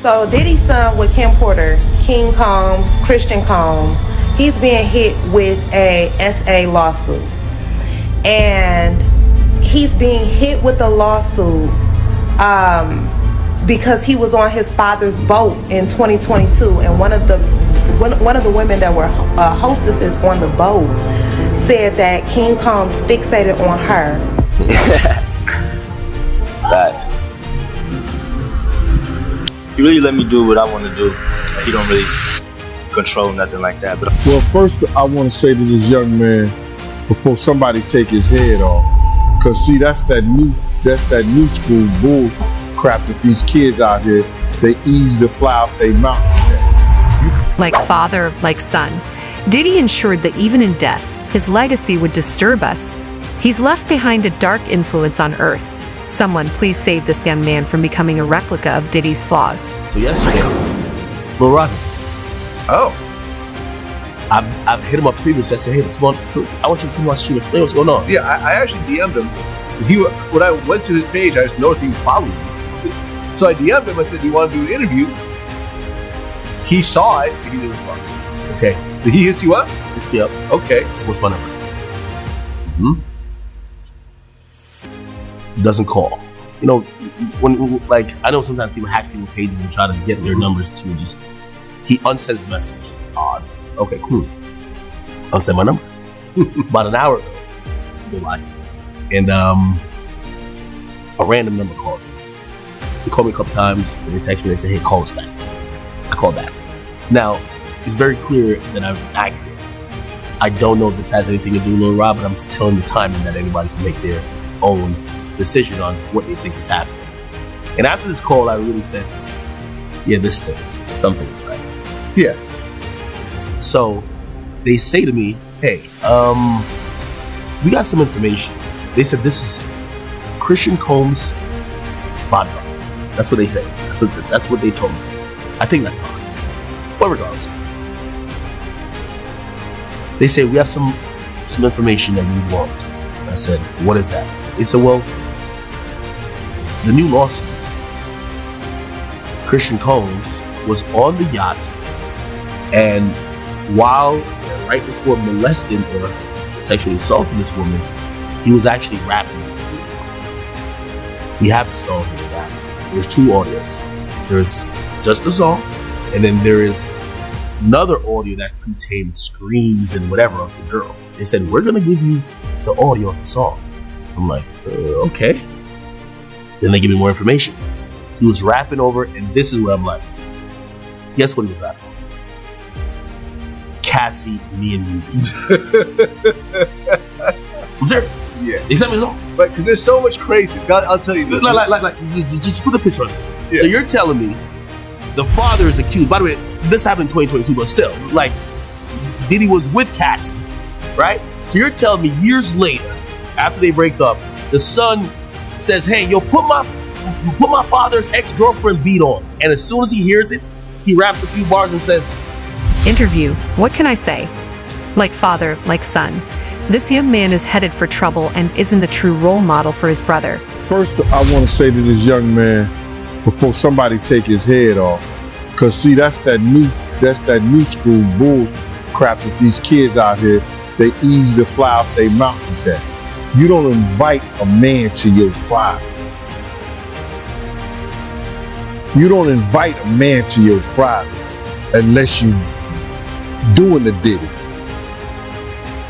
So Diddy's son with Kim Porter, King Combs, Christian Combs, he's being hit with a SA lawsuit. And he's being hit with a lawsuit because he was on his father's boat in 2022, and one of the women that were hostesses on the boat said that King Combs fixated on her. Facts. He really let me do what I want to do. He don't really control nothing like that. But well, first I want to say to this young man, before somebody take his head off, because see, that's that new school bull crap that these kids out here, they easy to fly off their mountain. Like father, like son, Diddy ensured that even in death, his legacy would disturb us. He's left behind a dark influence on Earth. Someone please save this young man from becoming a replica of Diddy's flaws. So yesterday, Lil Rockets. oh, I've hit him up previously. I said, hey, come on, I want you to come on the stream, explain what's going on. yeah, I actually DM'd him. When I went to his page, I just noticed he was following me. So I DM'd him. I said, do you want to do an interview? He saw it and he didn't respond. Okay, So he hits you up? hits me up. Okay. This is what's my number. Doesn't call. You know, when like I know sometimes people hack people's pages and try to get their numbers to just. He unsends the message. Odd. Okay, cool. Unsend my number. About an hour ago, they lied. And a random number calls me. They call me a couple times. They text me. They say, "Hey, call us back." I call back. Now, it's very clear that I'm accurate. I don't know if this has anything to do with Lil Rob, but I'm just telling the timing that anybody can make their own decision on what they think is happening. And after this call, I really said, "Yeah, this stinks. Something right." Yeah. So they say to me, "Hey, we got some information." They said this is Christian Combs' bodyguard. That's what they say. That's what they told me. I think that's fine. But regardless, they say we have some information that you want. I said, "What is that?" They said, "Well, the new lawsuit. Christian Combs was on the yacht, and while right before molesting or sexually assaulting this woman, he was actually rapping in the studio. We have the song he was rapping. There's two audios. There's just the song, and then there is another audio that contains screams and whatever of the girl. They said, we're gonna give you the audio of the song." I'm like, okay. Then they give me more information. He was rapping over, and this is where I'm like, guess what he was rapping? Cassie, me and you. I'm serious. Yeah. He sent me the song. But because there's so much crazy. I'll tell you this. Just put a picture on this. Yeah. So you're telling me the father is accused. By the way, this happened in 2022, but still, like, Diddy was with Cassie, right? So you're telling me years later, after they break up, the son says, "Hey, yo, put my father's ex-girlfriend beat on," and as soon as he hears it, he raps a few bars and says, Interview. What can I say? Like father, like son. This young man is headed for trouble and isn't a true role model for his brother. First, I want to say to this young man, before somebody take his head off, because see, that's that new school bull crap that these kids out here, they easy to fly off their mountain with that. You don't invite a man to your private. You don't invite a man to your private unless you doing the Diddy.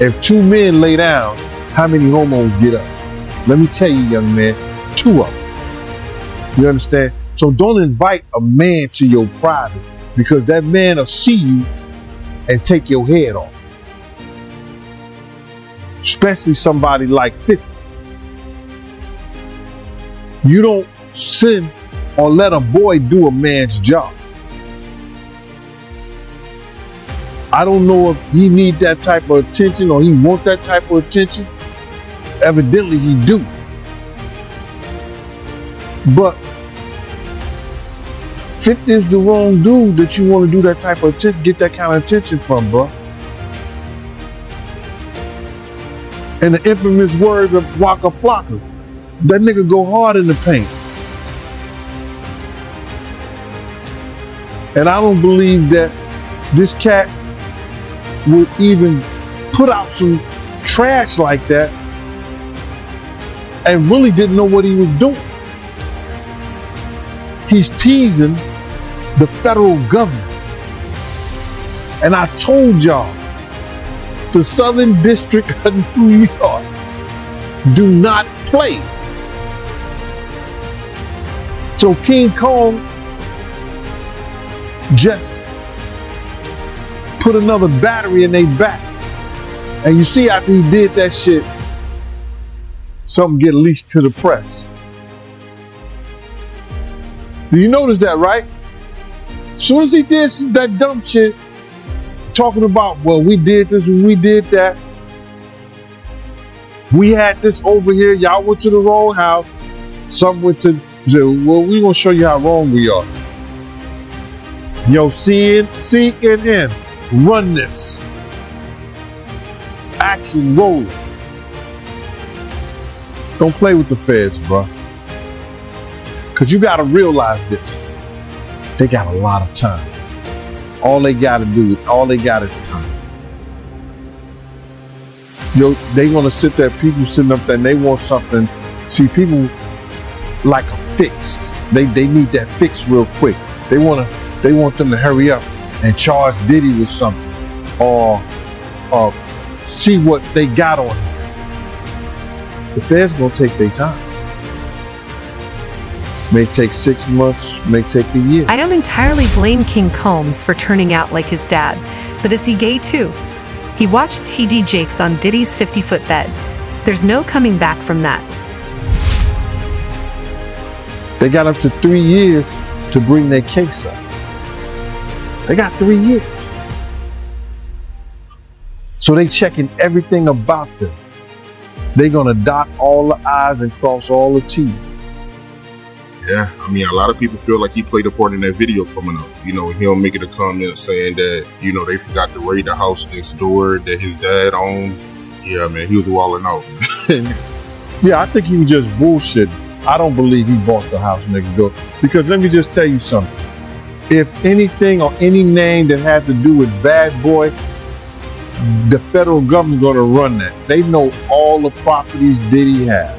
If two men lay down, how many homos get up? Let me tell you, young man, 2 of them. You understand? So don't invite a man to your private, because that man will see you and take your head off. Especially somebody like 50. You don't send or let a boy do a man's job. I don't know if he need that type of attention or he want that type of attention. Evidently he do. But 50 is the wrong dude that you want to do that type of attention, get that kind of attention from, bro. And the infamous words of Waka Flocka, that nigga go hard in the paint. And I don't believe that this cat would even put out some trash like that and really didn't know what he was doing. He's teasing the federal government. And I told y'all, the Southern District of New York do not play. So King Kong just put another battery in their back. And you see after he did that shit, something get leaked to the press. Do you notice that, right? As soon as he did that dumb shit, talking about, well, we did this and we did that. We had this over here. Y'all went to the wrong house. Some went to jail. Well, we gonna show you how wrong we are. Yo, CNN, run this. Action rolling. Don't play with the feds, bro. Because you got to realize this. They got a lot of time. All they got is time. Yo, they want to sit there, people sitting up there, and they want something. See, people like a fix. They need that fix real quick. They want them to hurry up and charge Diddy with something. Or see what they got on him. The feds gonna take their time. May take 6 months, may take a year. I don't entirely blame King Combs for turning out like his dad, but is he gay too? He watched TD Jakes on Diddy's 50-foot bed. There's no coming back from that. They got up to 3 years to bring their case up. They got 3 years. So they checking everything about them. They're gonna dot all the I's and cross all the T's. Yeah, I mean, a lot of people feel like he played a part in that video coming up. You know, he'll make it a comment saying that, you know, they forgot to raid the house next door that his dad owned. Yeah, man, he was walling out. Yeah, I think he was just bullshitting. I don't believe he bought the house next door. Because let me just tell you something. If anything or any name that had to do with Bad Boy, the federal government's gonna run that. They know all the properties Diddy had.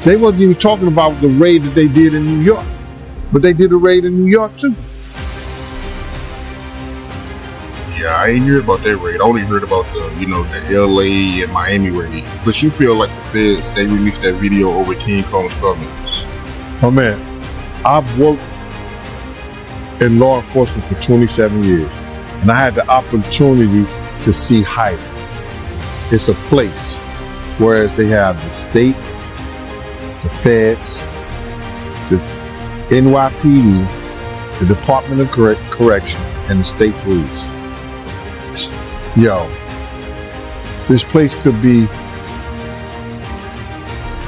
They wasn't even talking about the raid that they did in New York. But they did a raid in New York too. Yeah, I ain't heard about that raid. I only heard about the, you know, the LA and Miami raid. But you feel like the feds, they released that video over King Kong's comments. Oh man, I've worked in law enforcement for 27 years. And I had the opportunity to see Hyde. It's a place where they have the state, the feds, the NYPD, the Department of Correction, and the state police. Yo, this place could be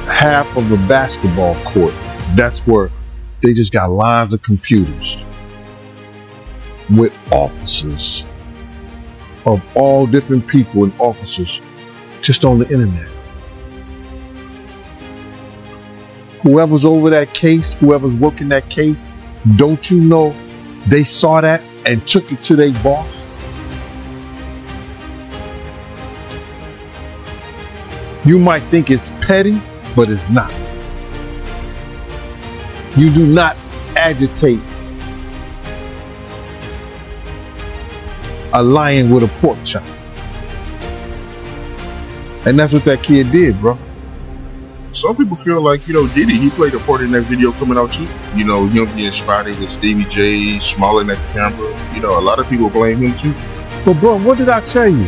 half of a basketball court. That's where they just got lines of computers with officers of all different people and officers just on the internet. Whoever's over that case, whoever's working that case, don't you know they saw that and took it to their boss? You might think it's petty, but it's not. You do not agitate a lion with a pork chop. And that's what that kid did, bro. Some people feel like, you know, Diddy, he played a part in that video coming out too. You know, him being spotted with Stevie J, smiling at the camera. You know, a lot of people blame him too. But bro, what did I tell you?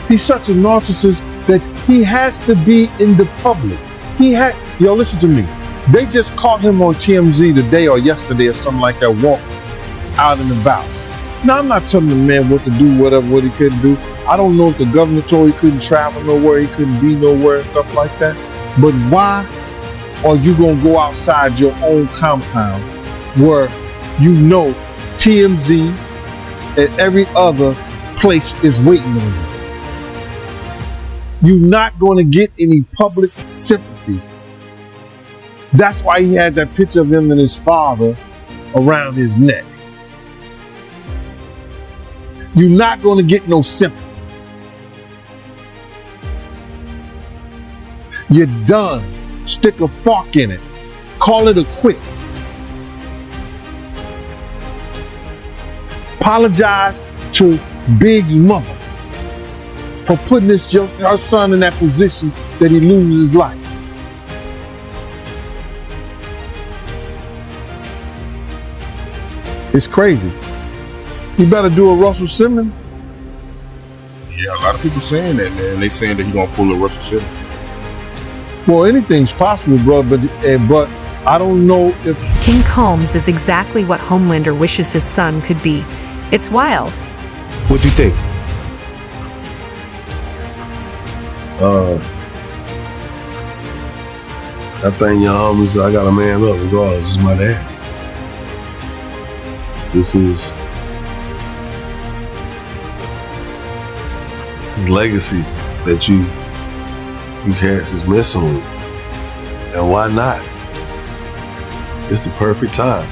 He's such a narcissist that he has to be in the public. Yo, listen to me. They just caught him on TMZ today or yesterday or something like that, walking out and about. Now, I'm not telling the man what to do, what he couldn't do. I don't know if the governor told he couldn't travel nowhere, he couldn't be nowhere and stuff like that. But why are you going to go outside your own compound where you know TMZ and every other place is waiting on you? You're not going to get any public sympathy. That's why he had that picture of him and his father around his neck. You're not going to get no sympathy. You're done. Stick a fork in it. Call it a quit. Apologize to Big's mother for putting her son in that position that he loses his life. It's crazy. You better do a Russell Simmons. Yeah, a lot of people saying that, man. They saying that he gonna pull a Russell Simmons. Well, anything's possible, bro, but I don't know if... King Combs is exactly what Homelander wishes his son could be. It's wild. What do you think? I think your homies, I got a man up regardless. This is my dad. This is legacy that you cast his mess on. And why not? It's the perfect time.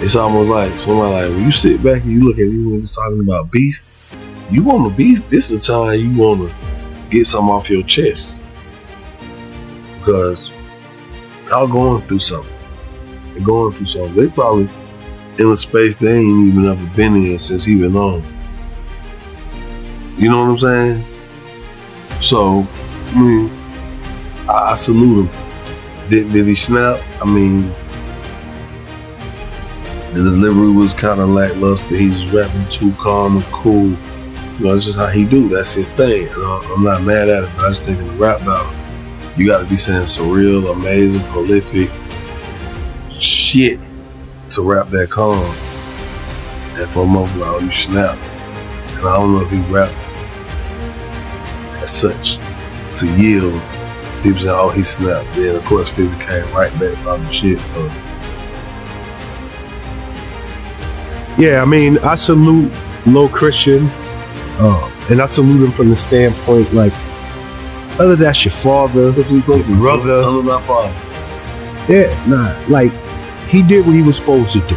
It's almost like somebody like when you sit back and you look at these niggas talking about beef, you want to beef, this is the time you want to get something off your chest. Because y'all going through something. They're going through something. They probably in a space they ain't even ever been in since he been on. You know what I'm saying? So, I mean, I salute him. Did he snap? I mean, the delivery was kind of lackluster. He's rapping too calm and cool. You know, it's just how he do. That's his thing. And I'm not mad at it, but I just think in the rap battle, you got to be saying some real, amazing, prolific shit to rap that calm. And for a moment, like, oh, you snap. And I don't know if he rap as such to yield. People say, oh, he snapped. Then, of course, people came right back on the shit. So, yeah, I mean, I salute Low Christian, and I salute him from the standpoint, like, whether that's your father, your brother, my father. yeah, nah, like, he did what he was supposed to do.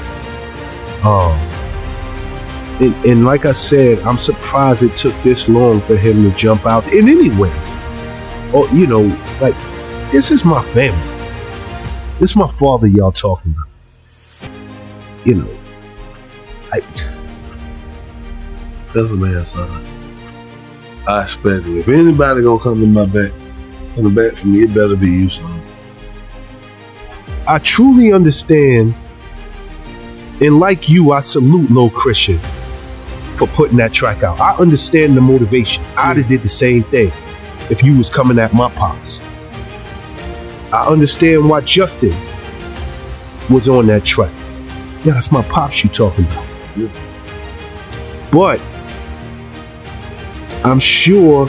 And like I said, I'm surprised it took this long for him to jump out in any way. Or, you know, like, this is my family. This is my father y'all talking about. You know, That's a man, son. I expect it. If anybody gonna come to my back, from the back for me, it better be you, son. I truly understand, and like you, I salute Low Christian for putting that track out. I understand the motivation. I'd have did the same thing if you was coming at my pops. I understand why Justin was on that track. Yeah, that's my pops you talking about. Yeah. But I'm sure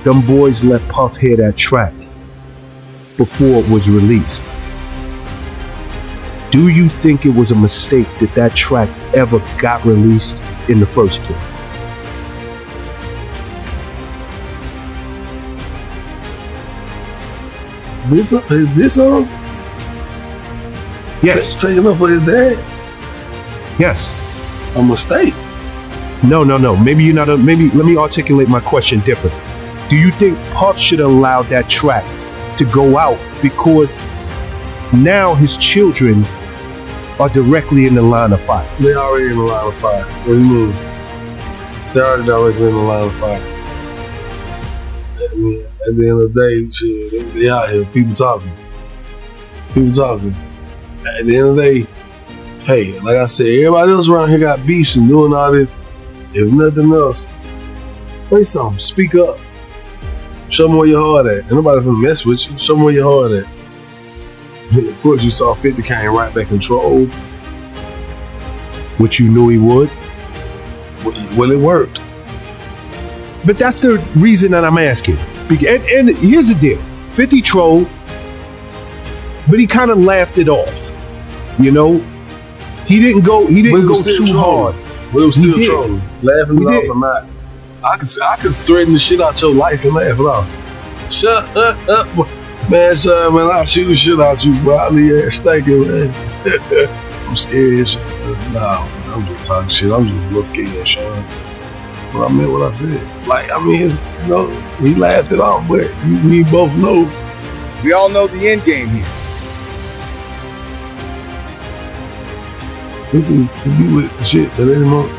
them boys let Puff hear that track before it was released. Do you think it was a mistake that that track ever got released in the first place? This song? Yes. Taking up for his dad? Yes. A mistake. No. Maybe you're not. Maybe let me articulate my question different. Do you think Puff should allow that track to go out because now his children are directly in the line of fire? They already in the line of fire. What do you mean? They're already directly in the line of fire. I mean, at the end of the day, shit, they out here. People talking. At the end of the day, hey, like I said, everybody else around here got beefs and doing all this. If nothing else, say something. Speak up. Show them where your heart at. Ain't nobody gonna mess with you. Show them where your heart at. And of course, you saw 50 came right back and trolled. Which you knew he would. Well, it worked. But that's the reason that I'm asking. And here's the deal. 50 trolled, but he kind of laughed it off. You know? He didn't go too hard. But it was still trolling. Laughing it off or not. I could threaten the shit out your life and laugh it off. Shut up. Man, son, man, I'll shoot the shit out you, bro. I'll leave your ass stinking, man. I'm scared. Nah, I'm just talking shit. I'm just a little scared, Sean. But I meant what I said. Like, I mean, he laughed it off, but we both know. We all know the end game here. We can be with the shit till any moment.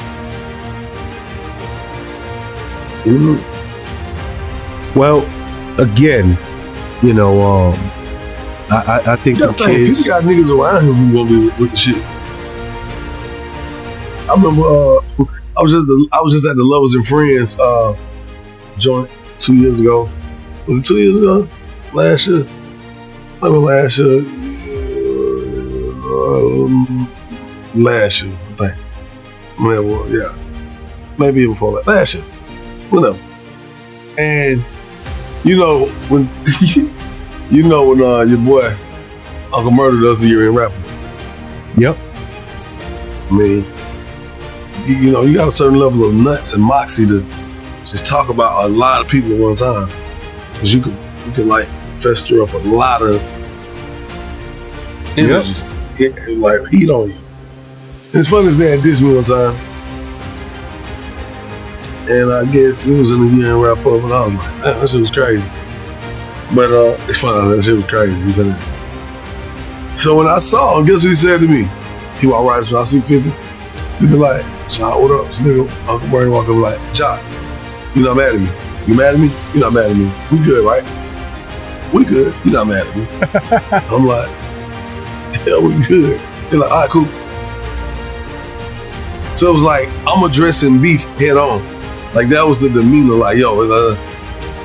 Well, again, I think the kids. People got niggas around him who gonna be with the shits. I remember I was just at the Lovers and Friends joint 2 years ago. Was it 2 years ago? Last year? Maybe last year. Last year, I think. Yeah. Maybe even before that. Last year. Whatever. And when your boy Uncle Murder does the year in rapping. Yep. I mean, you got a certain level of nuts and moxie to just talk about a lot of people at one time. Because you can like fester up a lot of energy. Yep. Like heat on you. And it's funny as that dissed me one time. And I guess it was in the year in wrap up, and I was like, that shit was crazy. But it's funny, that shit was crazy. He said it. So when I saw him, guess what he said to me? He walked right when I see 50. He be like, John, what up? This nigga, Uncle Bernie walk up like, John, you not mad at me? You mad at me? You not mad at me? We good, right? We good. You not mad at me? I'm like, yeah, we good. They're like, all right, cool. So it was like, I'm addressing beef head on. Like that was the demeanor, like, yo,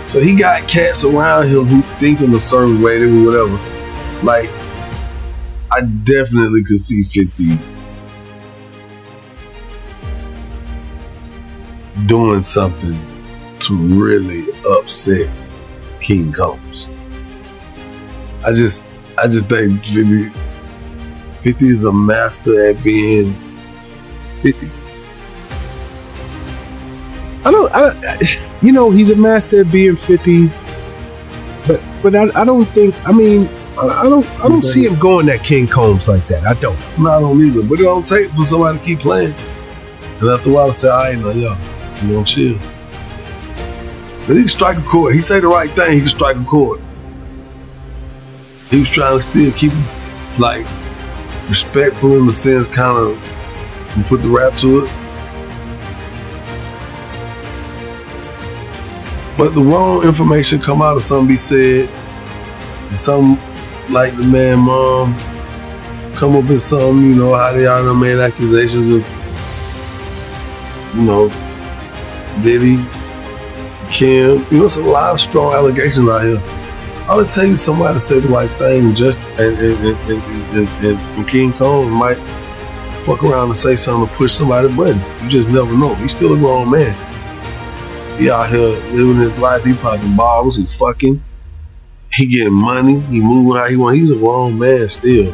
so he got cats around him who think in a certain way, or whatever. Like, I definitely could see 50 doing something to really upset King Combs. I just think 50 is a master at being 50. He's a master at being 50, but I don't think. I mean, I don't see him going at King Combs like that. I don't. No, I don't either. But it don't take for somebody to keep playing. And after a while, I say, I ain't know, yo, you gonna chill. But he can strike a chord. He say the right thing. He can strike a chord. He was trying to still keep like respectful in the sense, kind of put the rap to it. But the wrong information come out of something be said, and some like the man mom come up with something, how they are made accusations of, Diddy, Kim, it's a lot of strong allegations out here. I'll tell you, somebody said the right thing, and King Combs might fuck around and say something to push somebody's buttons. You just never know. He's still a grown man. He out here living his life. He popping bottles. He fucking. He getting money. He moving how he want. He's a grown man still.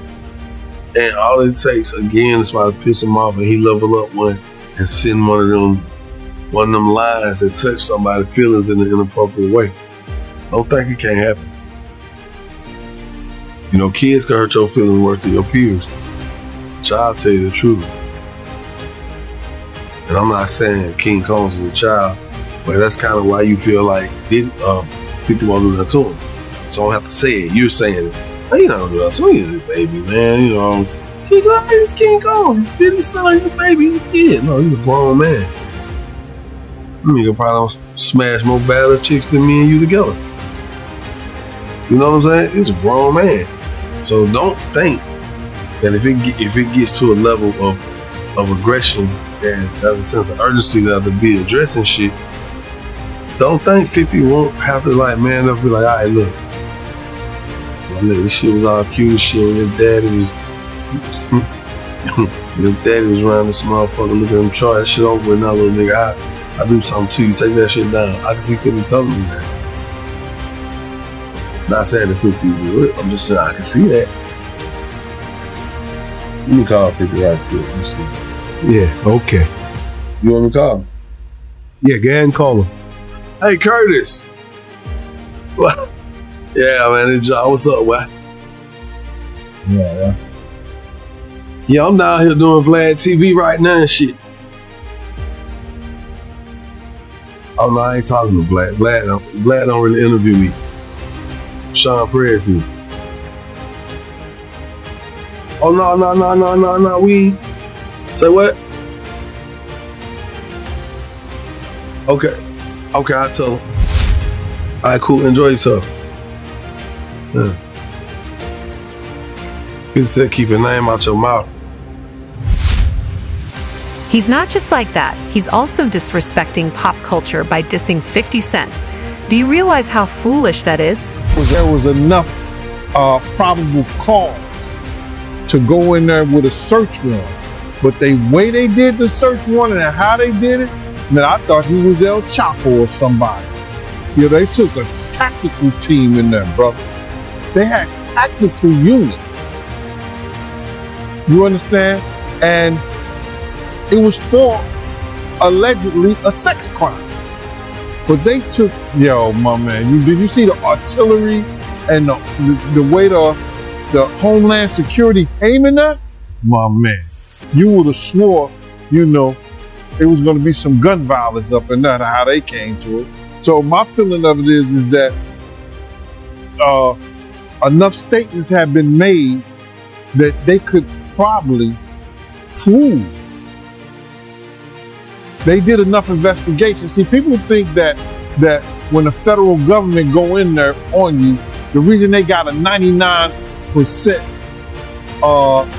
And all it takes, again, is somebody to piss him off, and he level up one and send one of them lines that touch somebody's feelings in an inappropriate way. Don't think it can't happen. Kids can hurt your feelings worse than your peers. Child tell you the truth. And I'm not saying King Combs is a child, but that's kind of why you feel like 50 won't do that to him. So I don't have to say it. You're saying it. He not gonna do that to him. He's a baby, man. He's King Combs. He's Diddy's son. He's a baby. He's a kid. No, he's a grown man. You can probably smash more badder chicks than me and you together. You know what I'm saying? He's a grown man. So don't think that if it gets to a level of aggression and there's a sense of urgency that to be addressing shit, don't think 50 won't have to man up and be like, all right, look, this shit was all cute shit when your daddy was around this motherfucker. Look at him try that shit over with now, little nigga. I do something to you, take that shit down. I can see 50 telling me that. Not saying that 50 would. I'm just saying I can see that. Let me call 50 right quick. Let me see. Yeah, okay. You want me to call him? Yeah, go ahead and call him. Hey, Curtis. What? Yeah, man, it's John. What's up, what? Yeah. Yeah, I'm down here doing Vlad TV right now and shit. Oh no, I ain't talking to Vlad. Vlad don't really interview me. Sean Perez do. Oh no, we say what? Okay, I tell him. All right, cool. Enjoy yourself. Yeah. You said keep your name out your mouth. He's not just like that, he's also disrespecting pop culture by dissing 50 Cent. Do you realize how foolish that is? There was enough probable cause to go in there with a search warrant. But the way they did the search warrant and how they did it, man, I thought he was El Chapo or somebody. Yeah, they took a tactical team in there, brother. They had tactical units. You understand? And it was for allegedly a sex crime. But they took, yo, my man, did you see the artillery and the way the Homeland Security came in there? My man, you would have swore, it was going to be some gun violence up in there, how they came to it. So my feeling of it is that enough statements have been made that they could probably prove. They did enough investigation. See, people think that when the federal government go in there on you, the reason they got a 99%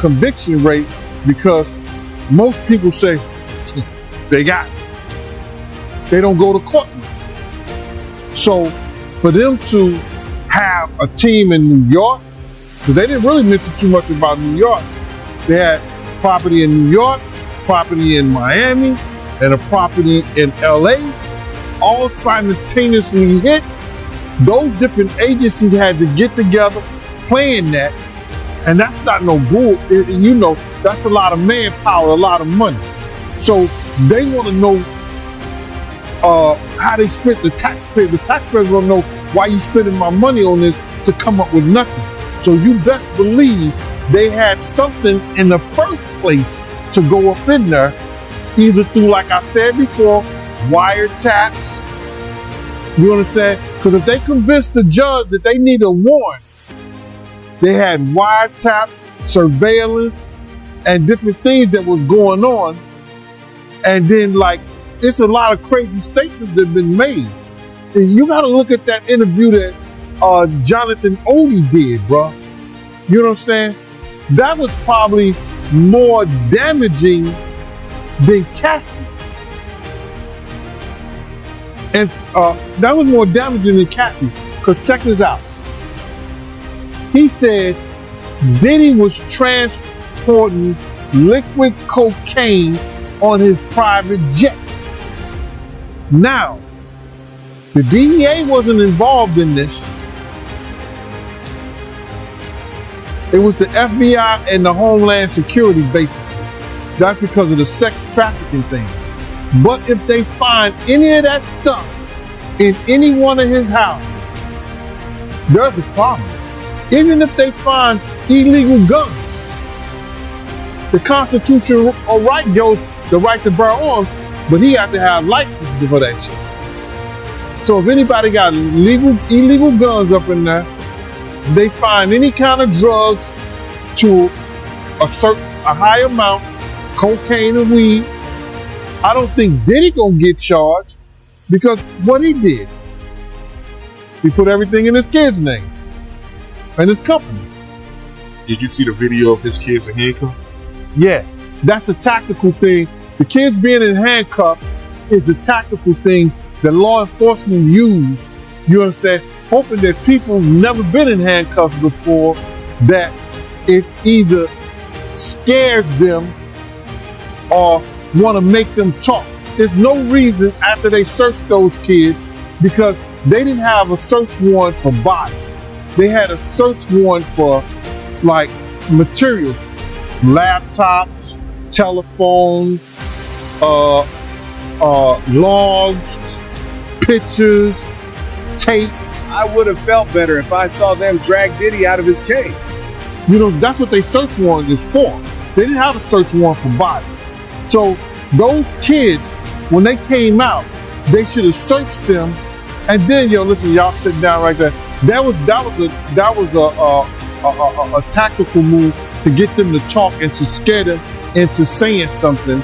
conviction rate because most people say they got it. They don't go to court. So for them to have a team in New York, because they didn't really mention too much about New York. They had property in New York, property in Miami, and a property in LA, all simultaneously hit. Those different agencies had to get together, plan that, and that's not no bull. That's a lot of manpower, a lot of money. So they want to know how they spent the taxpayers. The taxpayers want to know why you spending my money on this to come up with nothing. So you best believe they had something in the first place to go up in there, either through, like I said before, wiretaps. You understand? Because if they convinced the judge that they need a warrant, they had wiretaps, surveillance, and different things that was going on. And then, it's a lot of crazy statements that have been made. And you got to look at that interview that Jonathan Odie did, bro. You know what I'm saying? That was probably more damaging than Cassie. And that was more damaging than Cassie. Because check this out. He said Diddy was transporting liquid cocaine on his private jet. Now, the DEA wasn't involved in this. It was the FBI and the Homeland Security, basically. That's because of the sex trafficking thing. But if they find any of that stuff in any one of his houses, there's a problem. Even if they find illegal guns, the constitutional right goes the right to bear arms, but he has to have licenses for that shit. So if anybody got illegal guns up in there, they find any kind of drugs to a high amount, cocaine and weed, I don't think Diddy gonna get charged because what he did, he put everything in his kid's name and his company. Did you see the video of his kids in handcuffs? Yeah, that's a tactical thing. The kids being in handcuffs is a tactical thing that law enforcement use, you understand, hoping that people who've never been in handcuffs before, that it either scares them or want to make them talk. There's no reason after they searched those kids, because they didn't have a search warrant for bodies. They had a search warrant for materials, laptops, telephones, logs, pictures, tape. I would have felt better if I saw them drag Diddy out of his cage. That's what they search warrant is for. They didn't have a search warrant for bodies. So those kids, when they came out, they should have searched them. And then, listen, y'all sit down right there. That was a tactical move to get them to talk and to scare them into saying something,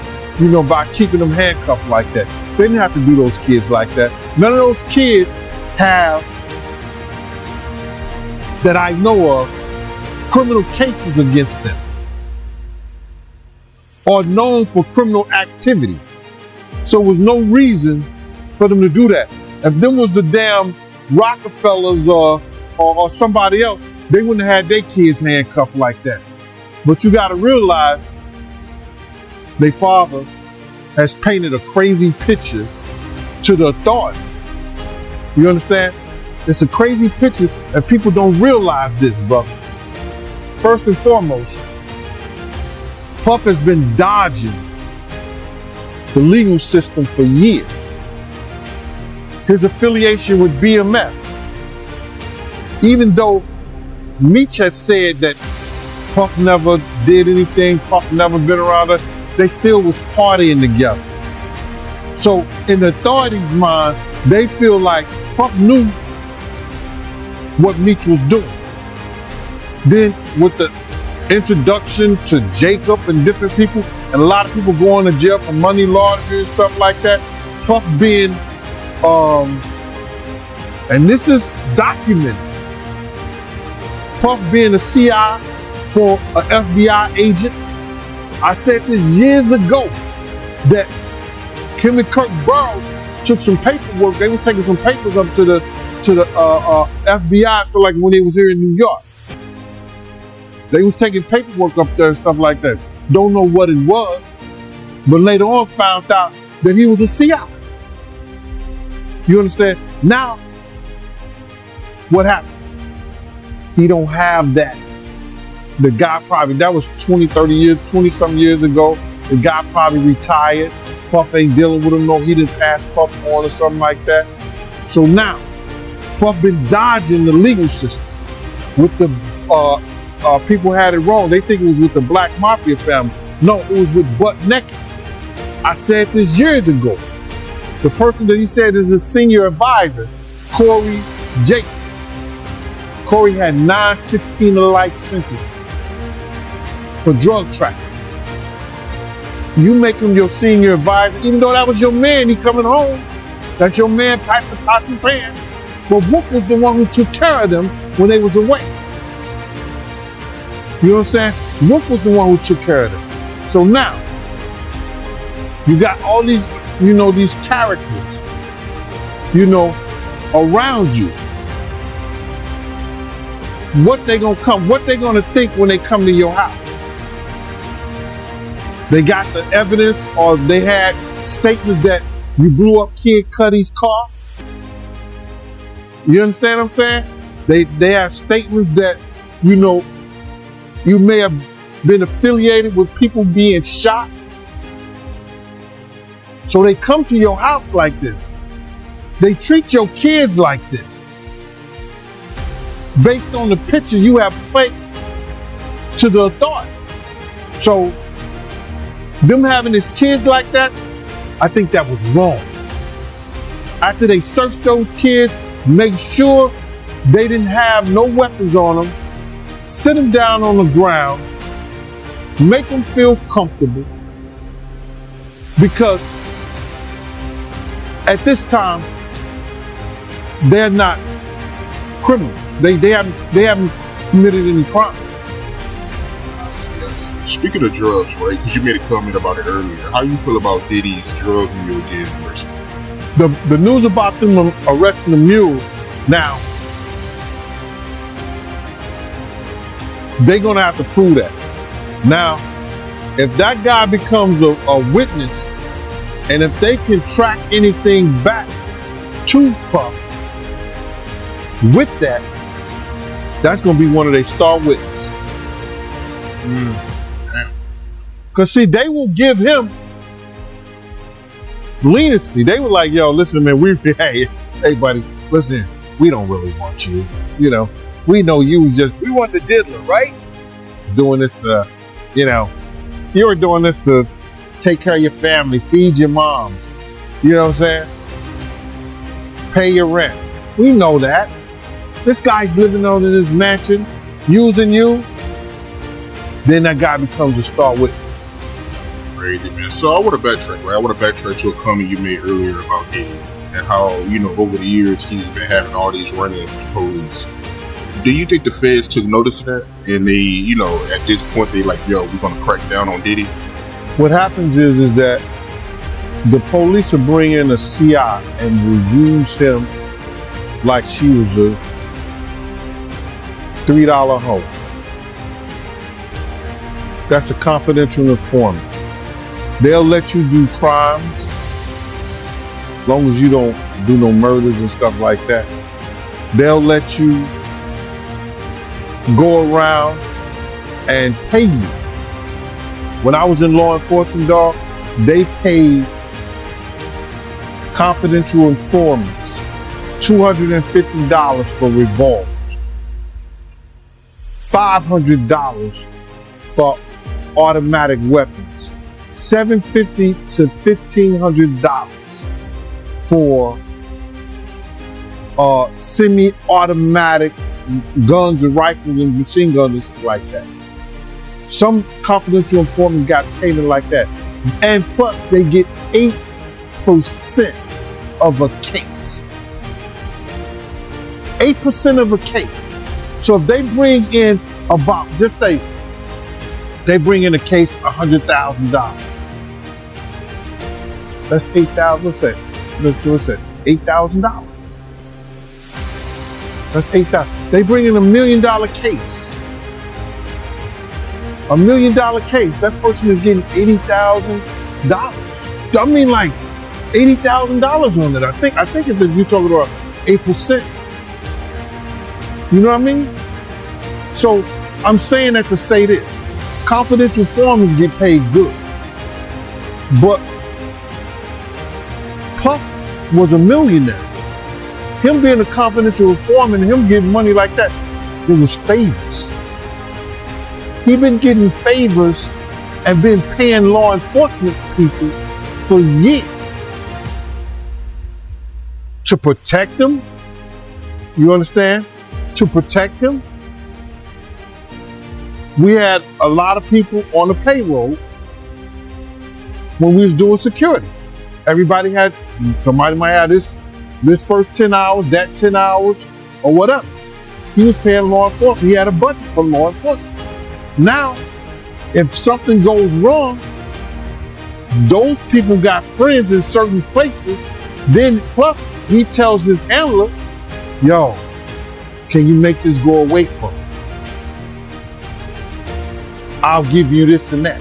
by keeping them handcuffed like that. They didn't have to do those kids like that. None of those kids have, that I know of, criminal cases against them or known for criminal activity. So there was no reason for them to do that. If them was the damn Rockefellers or somebody else, they wouldn't have had their kids handcuffed like that. But you got to realize their father has painted a crazy picture to the authority. You understand? It's a crazy picture and people don't realize this, brother. First and foremost, Puff has been dodging the legal system for years. His affiliation with BMF, even though Meech has said that Puff never did anything, Puff never been around her, they still was partying together. So in the authorities' mind, they feel like Puff knew what Meech was doing. Then with the introduction to Jacob and different people, and a lot of people going to jail for money laundering and stuff like that, Puff being, and this is documented, Puff being a CI for an FBI agent. I said this years ago that him and Kirk Burrows took some paperwork. They was taking some papers up to the FBI, so like when they was here in New York. They was taking paperwork up there and stuff like that. Don't know what it was, but later on found out that he was a CI. You understand? Now, what happens? He don't have that. The guy probably, that was 20-something years ago. The guy probably retired. Puff ain't dealing with him, no, he didn't pass Puff on or something like that. So now, Puff been dodging the legal system with the people had it wrong. They think it was with the Black Mafia family. No, it was with Butt Naked. I said this years ago. The person that he said is his senior advisor, Corey Jake. Corey had 9 16-to-life sentences for drug trafficking. You make him your senior advisor, even though that was your man, he coming home. That's your man, pots and pans. But Whoop was the one who took care of them when they was away. You know what I'm saying? Whoop was the one who took care of them. So now, you got all these, these characters, around you. What they gonna think when they come to your house? They got the evidence, or they had statements that you blew up Kid Cudi's car. You understand what I'm saying? They have statements that, you may have been affiliated with people being shot. So they come to your house like this. They treat your kids like this. Based on the picture you have played to the authority. So them having his kids like that, I think that was wrong. After they searched those kids, make sure they didn't have no weapons on them, sit them down on the ground, make them feel comfortable, because at this time, they're not criminals. They haven't committed any crime. I see. Speaking of drugs, right? Because you made a comment about it earlier. How you feel about Diddy's drug mule getting arrested? The news about them arresting the mule, now, they're gonna have to prove that. Now, if that guy becomes a witness, and if they can track anything back to Puff with that, that's gonna be one of their star witnesses. Because see, they will give him leniency. They were like, yo, listen, man, hey buddy, listen, we don't really want you. We know you was just, we want the diddler, right? doing this to, You're doing this to take care of your family, feed your mom. You know what I'm saying? Pay your rent. We know that. This guy's living on in his mansion, using you. Then that guy becomes a star with Crazy, man. So I want to backtrack, right? I want to backtrack to a comment you made earlier about Diddy and how, you know, over the years he's been having all these run-ins with the police. Do you think the feds took notice of that? And they, you know, at this point, they like, yo, we're going to crack down on Diddy? What happens is that the police will bring in a CI and will use him like she was a $3 hoe. That's a confidential informant. They'll let you do crimes as long as you don't do no murders and stuff like that. They'll let you go around and pay you. When I was in law enforcement, dog, they paid confidential informants $250 for revolvers, $500 for automatic weapons, $750 to $1,500 for semi-automatic guns and rifles and machine guns and stuff like that. Some confidential informants got payment like that. And plus they get 8% of a case. 8% of a case. So if they bring in about, just say, they bring in a case $100,000. That's $8,000. What's that? What's that? $8,000. That's $8,000. They bring in $1 million case. $1 million case. That person is getting $80,000. I mean, like $80,000 on it. I think if you're talking about 8%. You know what I mean? So I'm saying that to say this. Confidential informants get paid good. But Puff was a millionaire. Him being a confidential informant, him getting money like that, it was favors. He been getting favors and been paying law enforcement people for years to protect them. You understand? To protect them. We had a lot of people on the payroll when we was doing security. Everybody had, somebody might have this first 10 hours, that 10 hours, or whatever. He was paying law enforcement. He had a budget for law enforcement. Now, if something goes wrong, those people got friends in certain places. Then plus he tells his handler, yo, can you make this go away for me? I'll give you this and that.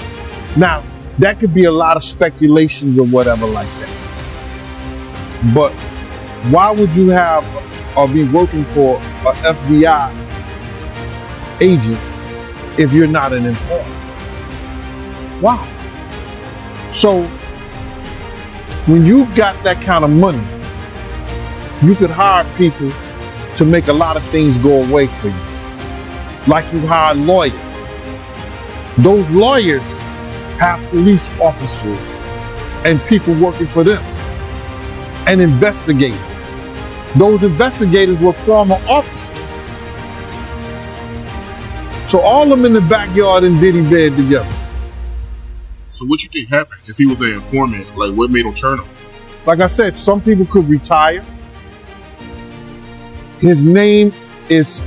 Now, that could be a lot of speculations or whatever like that. But why would you have or be working for an FBI agent if you're not an informant? Why? So when you've got that kind of money, you could hire people to make a lot of things go away for you. Like you hire lawyers. Those lawyers have police officers and people working for them and investigators. Those investigators were former officers. So all of them in the backyard in Diddy bed together. So what you think happened if he was an informant? Like, what made him turn him? Like I said, some people could retire. His name is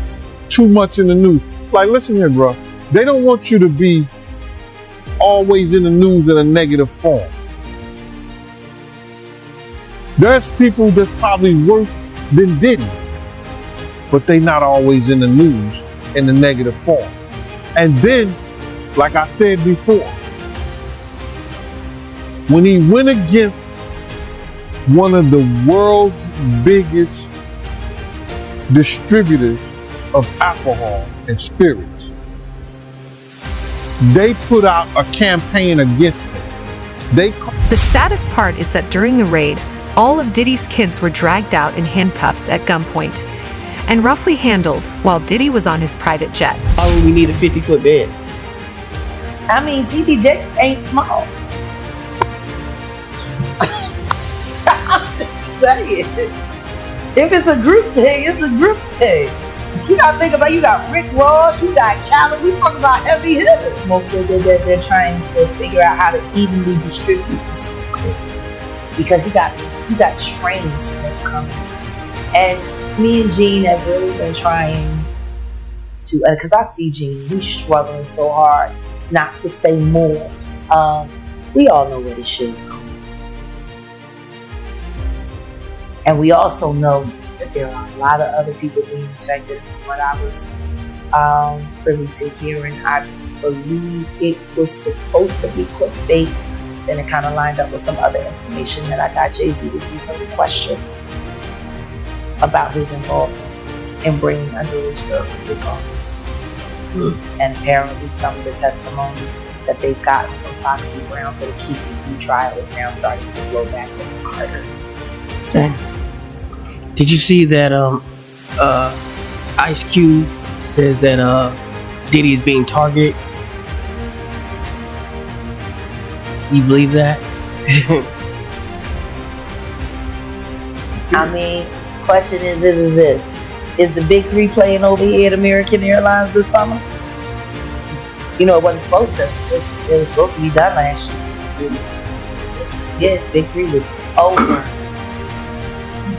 too much in the news. Like, listen here, bro. They don't want you to be always in the news in a negative form. There's people that's probably worse than Diddy, but they not always in the news in the negative form. And then, like I said before, when he went against one of the world's biggest distributors of alcohol and spirits, they put out a campaign against him. The saddest part is that during the raid, all of Diddy's kids were dragged out in handcuffs at gunpoint and roughly handled while Diddy was on his private jet. Why would we need a 50-foot bed? I mean, TD Jakes ain't small. I'm just saying. If it's a group thing, it's a group thing. You gotta think about, you got Rick Ross, you got Khaled, we talking about heavy hitters. Well, they're trying to figure out how to evenly distribute the smoke. Because you got trains that come. And me and Gene have really been trying to, because I see Gene, he's struggling so hard not to say more. We all know where this shit is going. And we also know that there are a lot of other people being affected from what I was privy to hear. And I believe it was supposed to be clickbait. Then it kind of lined up with some other information that I got. Jay-Z was recently questioned about his involvement in bringing underage girls to the office. And apparently some of the testimony that they've gotten from Foxy Brown for the Keep It trial is now starting to blow back with Carter. Did you see that Ice Cube says that Diddy's being targeted? You believe that? I mean, question is this. Is the Big Three playing over here at American Airlines this summer? You know, it wasn't supposed to. It was supposed to be done last year. Yeah, Big Three was over.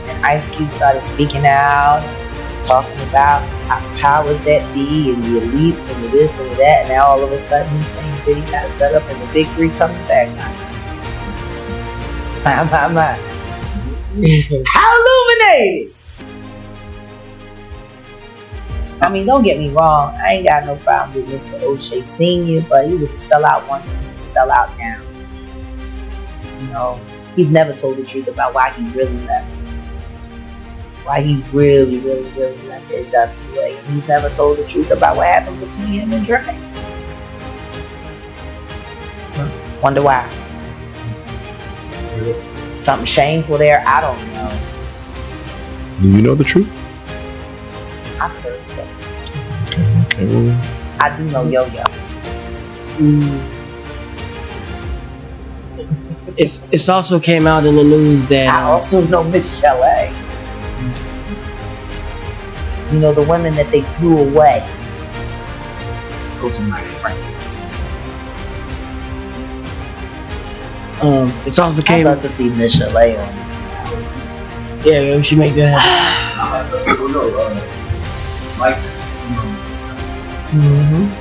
And Ice Cube started speaking out, talking about how powers that be and the elites and the this and the that, and now all of a sudden he's saying Diddy got set up and the Big Three coming back. My. How illuminated! I mean, don't get me wrong, I ain't got no problem with Mr. O'Shea Sr., but he was a sellout once and he's a sellout now. You know, he's never told the truth about why he really left. Why he really left his WA. He's never told the truth about what happened between him and Dre. Wonder why. Something shameful there? I don't know. Do you know the truth? I've heard things. Okay, well. I do know Yo-Yo. It's also came out in the news that I also know Michelle A. You know, the women that they threw away. Those are my friends. it's also I'd came. love to see Michelle A on this. Yeah, we should make that happen.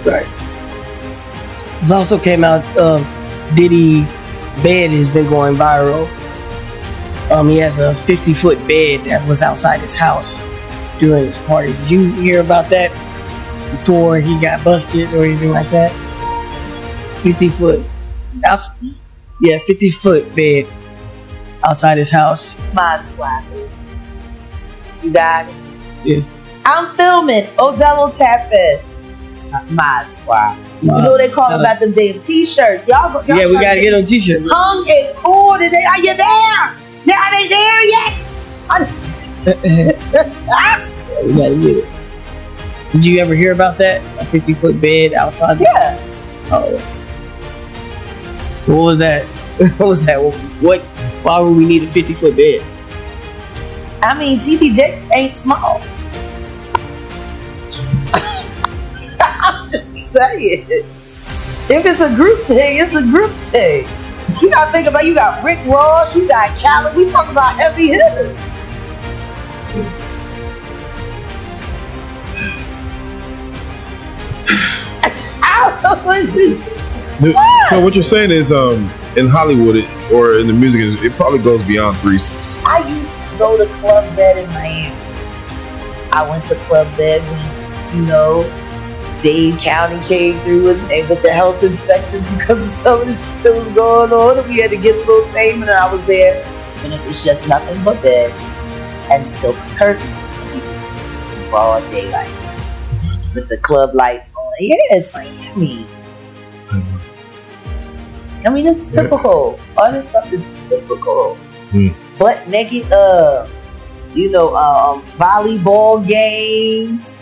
Right. It's also came out. Diddy bed has been going viral. He has a 50-foot bed that was outside his house during his parties. Did you hear about that before he got busted or anything like that? 50-foot. Yeah, 50-foot bed outside his house. Mod Squad. You got it? Yeah. I'm filming. Odello tap in. Mod Squad. You know what they call about them damn t-shirts. Y'all Yeah, we gotta get on t-shirt. Hung and cool today. Are you there? Are they there yet? We gotta get it. Did you ever hear about that? A 50-foot bed outside? Yeah. Oh. What was that? What was that? What? Why would we need a 50-foot bed? I mean, TD Jakes ain't small. I'm just saying. If it's a group thing, it's a group thing. You gotta think about, you got Rick Ross, you got Khaled, we talking about heavy hitters. So what you're saying is, in Hollywood or in the music industry, it probably goes beyond threesomes. I used to go to Club Bed in Miami. I went to Club Bed when, you know, Dade County came through with the health inspections because of some of the shit that was going on, and we had to get a little tame, and I was there, and it was just nothing but beds and silk curtains in broad daylight with the club lights on. Yeah, it's Miami. I mean, this is typical. All this stuff is typical. But naked, volleyball games,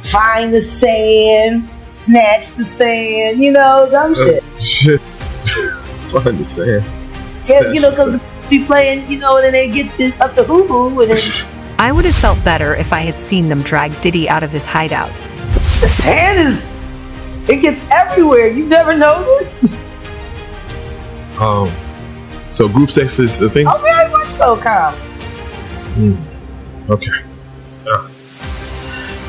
find the sand, snatch the sand, dumb shit. Shit. What I'm saying. Yeah, because be playing, and then they get this up the hoo-hoo, and then I would have felt better if I had seen them drag Diddy out of his hideout. the sand it gets everywhere. You never noticed? So group sex is a thing? Oh, very much so, Kyle. Okay.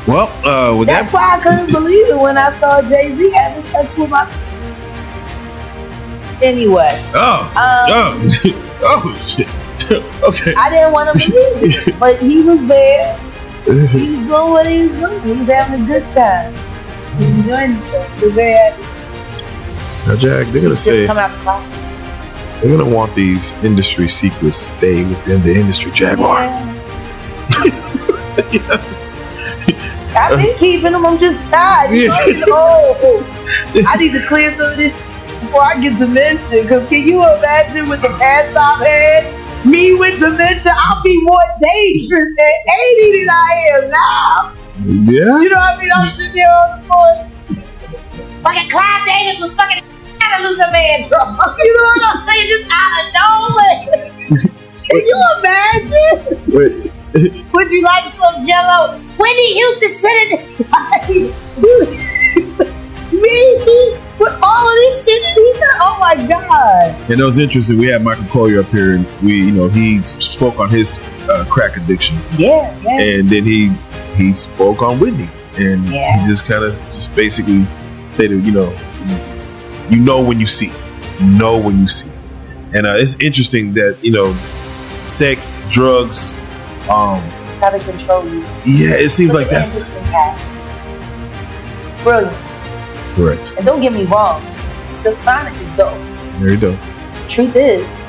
Well, with That's that, why I couldn't believe it when I saw Jay-Z having sex with my... Anyway. Oh shit. Okay. I didn't want to believe it, but he was there. He was doing what he was doing. He was having a good time. He was enjoying himself. He was very happy. Now, Jack, they're gonna say Just come out the box. they're gonna want these industry secrets stay within the industry, Jaguar. I've been keeping them. I'm just tired. I need to clear some of this before I get dementia. Because can you imagine with the pants I've had? Me with dementia, I'll be more dangerous at 80 than I am now. Yeah. You know what I mean? I'm sitting there on the floor. Fucking Clive Davis was fucking trying to lose a man from us. You know what I'm saying? Just out of nowhere. Can you imagine? Wait. Would you like some Jello? Whitney Houston should have. Me with all of this shit in here. Oh my god! And it was interesting. We had Michael Collier up here, and he spoke on his crack addiction. Yeah. And then he spoke on Whitney, and he just kind of basically stated, you know when you see, and it's interesting that sex, drugs, how to control you. Yeah, it seems like that's brilliant. Correct. And don't get me wrong, Silk Sonic is dope. There you go. Truth is,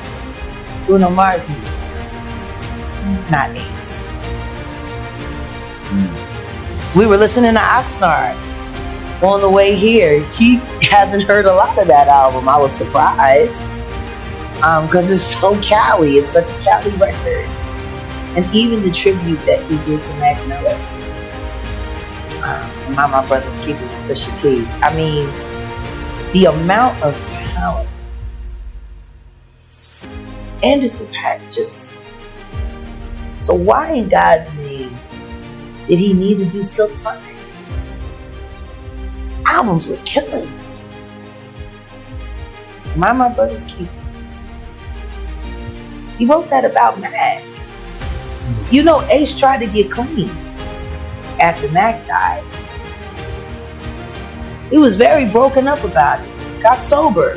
Bruno Mars needed, not Ace. We were listening to Oxnard on the way here. He hasn't heard a lot of that album. I was surprised because it's so Cali. It's such a Cali record. And even the tribute that he did to Mac Miller. And My Brother's Keeper with Pusha T. I mean, the amount of talent. Anderson .Paak just... So why in God's name did he need to do Silk Sonic? Albums were killing. My Brother's Keeper. He wrote that about Mac. Ace tried to get clean after Mac died. He was very broken up about it. Got sober.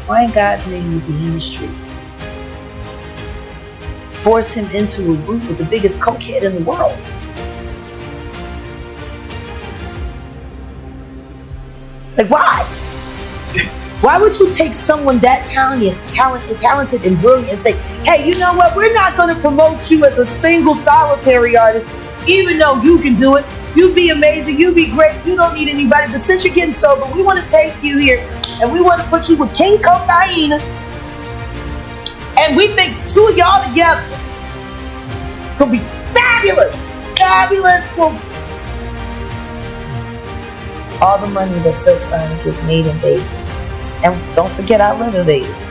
Why in God's name would the industry force him into a group with the biggest cokehead in the world? Like, why? Why would you take someone that talented and brilliant and say, hey, you know what? We're not going to promote you as a single solitary artist, even though you can do it. You'd be amazing. You'd be great. You don't need anybody. But since you're getting sober, we want to take you here and we want to put you with King Cocaine. And we think two of y'all together could be fabulous. Fabulous. Well, all the money that Silk Sonic has made in Vegas. And don't forget, I live in Vegas.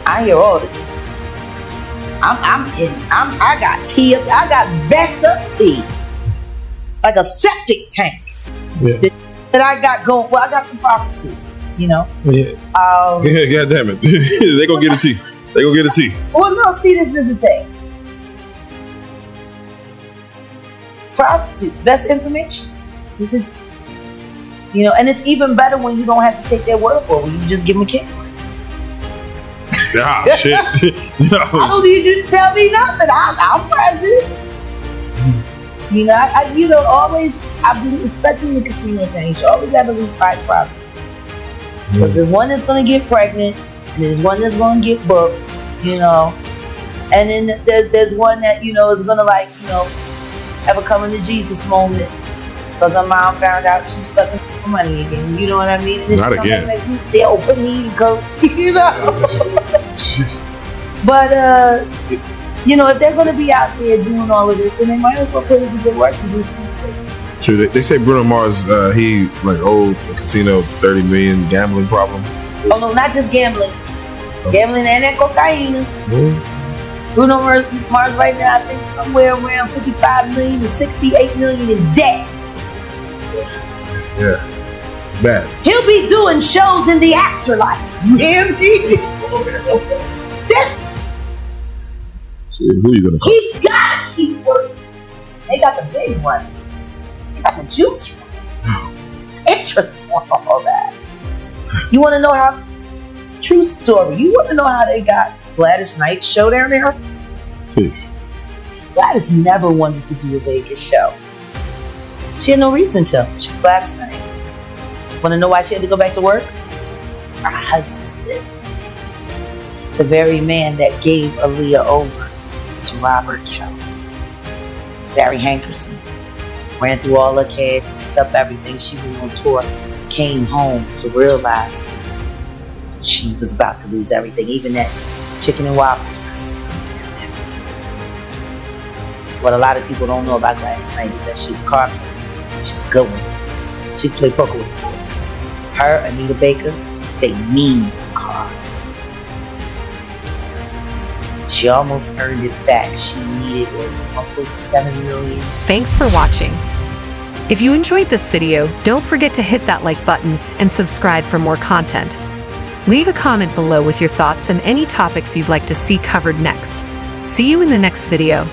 I hear all the tea. I got tea. I got backed up tea, like a septic tank. Yeah. That I got going. Well, I got some prostitutes. Yeah. God damn it. They gonna get a tea. They gonna get a tea. Well, no. See, this is the thing. Prostitutes, best information. Because, and it's even better when you don't have to take their word for it, when you just give them a kick. Ah, shit. I don't need you to tell me nothing. I'm present. Always, I've been, especially in the casino town, you always have at least 5 prostitutes. Because there's one that's going to get pregnant, and there's one that's going to get booked, and then there's one that, is going to, have a coming to Jesus moment. Because her mom found out she was sucking for money again. You know what I mean? And not again. They open me, coach. But, if they're going to be out there doing all of this, then they might as well put it to good work and do something. True. They say Bruno Mars, he like owed the casino 30 million gambling problem. Oh no, not just gambling. Gambling and that cocaine. Bruno Mars right now, I think somewhere around 55 million to 68 million in debt. Yeah. Bad. He'll be doing shows in the afterlife. You hear me? This Who you gonna call? he gotta keep working. They got the big one. They got the juice one. It's interesting all that. You wanna know how true story. You wanna know how they got Gladys Knight's show down there? Please. Gladys never wanted to do a Vegas show. She had no reason to. She's Gladys Knight. Want to know why she had to go back to work? Her husband. The very man that gave Aaliyah over to Robert Kelly. Barry Hankerson. Ran through all her cash, picked up everything. She went on tour, came home to realize she was about to lose everything. Even that chicken and waffles restaurant. What a lot of people don't know about Gladys Knight is that she's a card player. She's a good one. She can play poker with the boys. Her, Anita Baker, they mean cards. She almost earned it back. She needed 1.7 million. Thanks for watching. If you enjoyed this video, don't forget to hit that like button and subscribe for more content. Leave a comment below with your thoughts and any topics you'd like to see covered next. See you in the next video.